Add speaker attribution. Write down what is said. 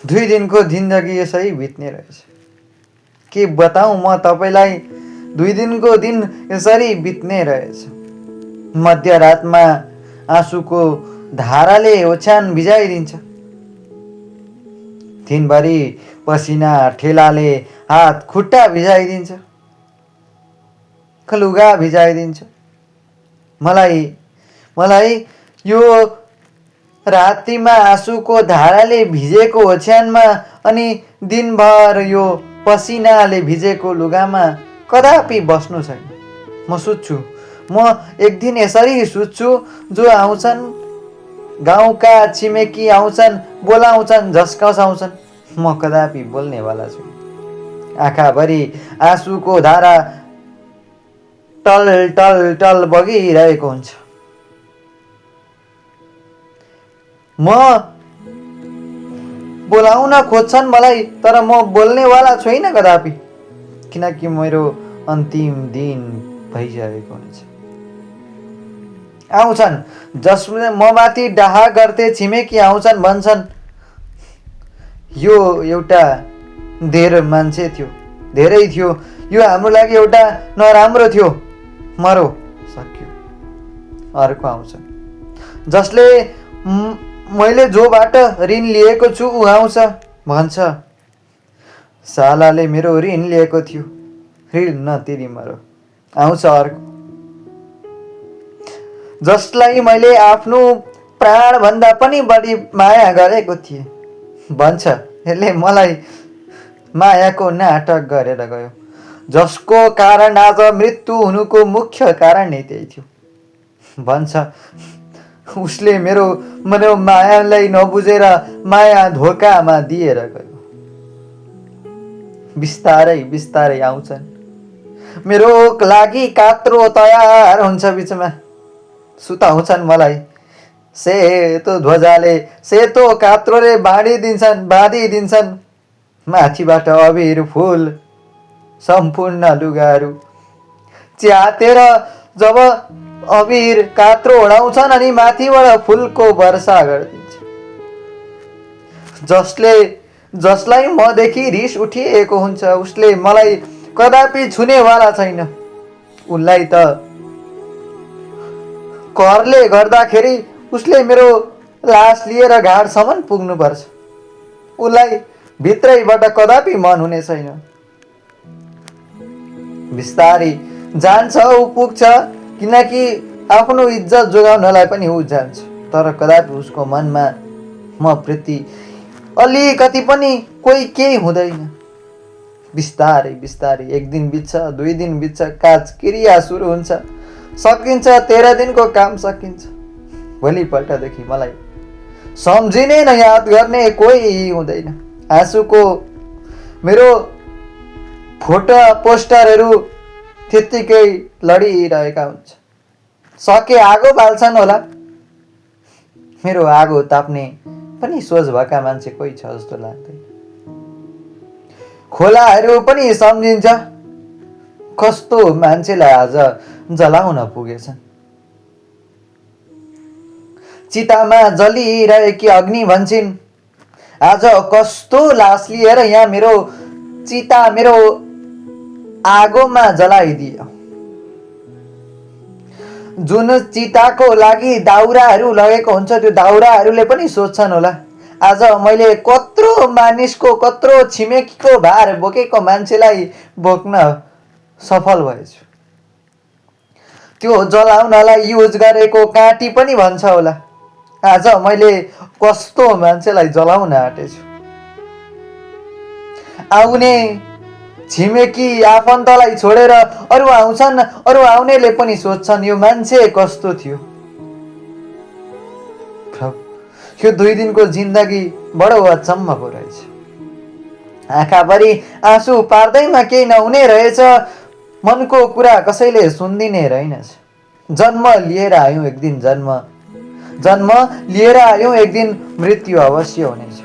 Speaker 1: 2 दिनको जिन्दगी यसै बित्ने रहेछ। के बताऊँ म तपाईँलाई, 2 दिनको दिन यसरी बित्ने रहेछ। मध्यरातमा आँसुको धाराले ओछ्यान भिजाइदिन्छ। दिनभरि पसिना ठेलाले हात खुट्टा भिजाइदिन्छ, लुगा भिजाइदिन्छ। मलाई यो रातिमा आँसुको धाराले भिजेको ओछ्यानमा अनि दिनभर यो पसिनाले भिजेको लुगामा कदापि बस्नु छैन। म सुत्छु, म एक दिन यसरी सुत्छु। जो आउँछन्, गाउँका छिमेकी आउँछन्, बोलाउँछन्, झस्काउँछन्, म कदापि बोल्नेवाला छु। आँखाभरि आँसुको धारा टल टल टल बगिरहेको हुन्छ। म बोलाउन खोज्छन् मलाई, तर म बोल्नेवाला छैन कदापि, किनकि मेरो अन्तिम दिन भइसकेको हुन्छ। आउँछन्, जसले म माथि डाहा गर्थे छिमेकी आउँछन्, भन्छन् यो एउटा धेरै थियो, यो हाम्रो लागि एउटा नराम्रो थियो, मरो, सक्यो। अर्को आउँछ, जसले मैले जोबाट ऋण लिएको छु ऊ आउँछ, भन्छ सालाले मेरो ऋण लिएको थियो, ऋण नतिरी मरो। आउँछ अर्को, जसलाई मैले आफ्नो प्राणभन्दा पनि बढी माया गरेको थिएँ, भन्छ यसले मलाई मायाको नाटक गरेर गयो, जसको कारण आज मृत्यु हुनुको मुख्य कारण नै त्यही थियो, भन्छ उसले मेरो मायालाई नबुझेर माया धोकामा दिएर गयो। बिस्तारै बिस्तारै आउँछन्, मेरो लागि कात्रो तयार हुन्छ, बिचमा सुताउँछन् मलाई। सेतो ध्वजाले, सेतो कात्रोले बाँधिदिन्छन्, माथिबाट अबिर फुल सम्पूर्ण लुगाहरू च्यातेर जब अबिर कात्रो ओढाउँछन् अनि माथिबाट फुलको वर्षा गरिदिन्छ। जसलाई मदेखि रिस उठिएको हुन्छ उसले मलाई कदापि छुनेवाला छैन। उसलाई त करले गर्दाखेरि उसले मेरो लास लिएर घाटसम्म पुग्नुपर्छ। उसलाई भित्रैबाट कदापि मन हुने छैन। बिस्तारै जान्छ, ऊ पुग्छ, किनकि आफ्नो इज्जत जोगाउनलाई पनि ऊ जान्छ, तर कदापि उसको मनमा म प्रति अलिकति पनि कोही केही हुँदैन। बिस्तारै बिस्तारै 1 दिन बित्छ, 2 दिन बित्छ, काजक्रिया सुरु हुन्छ, सकिन्छ, 13 दिनको काम सकिन्छ। भोलिपल्टदेखि मलाई सम्झिने न याद गर्ने कोही हुँदैन। आँसुको मेरो फोटो पोस्टरहरू त्यत्तिकै लडिरहेका हुन्छ। सके आगो बाल्छन् होला, मेरो आगो ताप्ने पनि सोच भएका मान्छे कोही छ जस्तो लाग्दैन। खोलाहरू पनि सम्झिन्छ, कस्तो मान्छेलाई आज जलाउन पुगेछन्। चितामा जलिरहेकी अग्नि भन्छन्, आज कस्तो लास लिएर यहाँ मेरो चिता मेरो आगोमा जलाइदियो। जुन चिताको लागि दाउराहरू लगेको हुन्छ, त्यो दाउराहरूले पनि सोच्छन् होला, आज मैले कत्रो मानिसको, कत्रो छिमेकीको भार बोकेको मान्छेलाई बोक्न सफल भएछु। त्यो जलाउनलाई युज गरेको काँटी पनि भन्छ होला, आज मैले कस्तो मान्छेलाई जलाउन आँटेछु। आउने छिमेकी आफन्तलाई छोडेर अरू आउँछन्, अरू आउनेले पनि सोध्छन् यो मान्छे कस्तो थियो। यो 2 दिनको जिन्दगी बडो अचम्मको रहेछ। आँखाभरि आँसु पार्दैमा केही नहुने रहेछ, मनको कुरा कसैले सुनिदिने रहेनछ। जन्म लिएर आयौँ एक दिन, जन्म लिएर आयौँ एक दिन, मृत्यु अवश्य हुनेछ।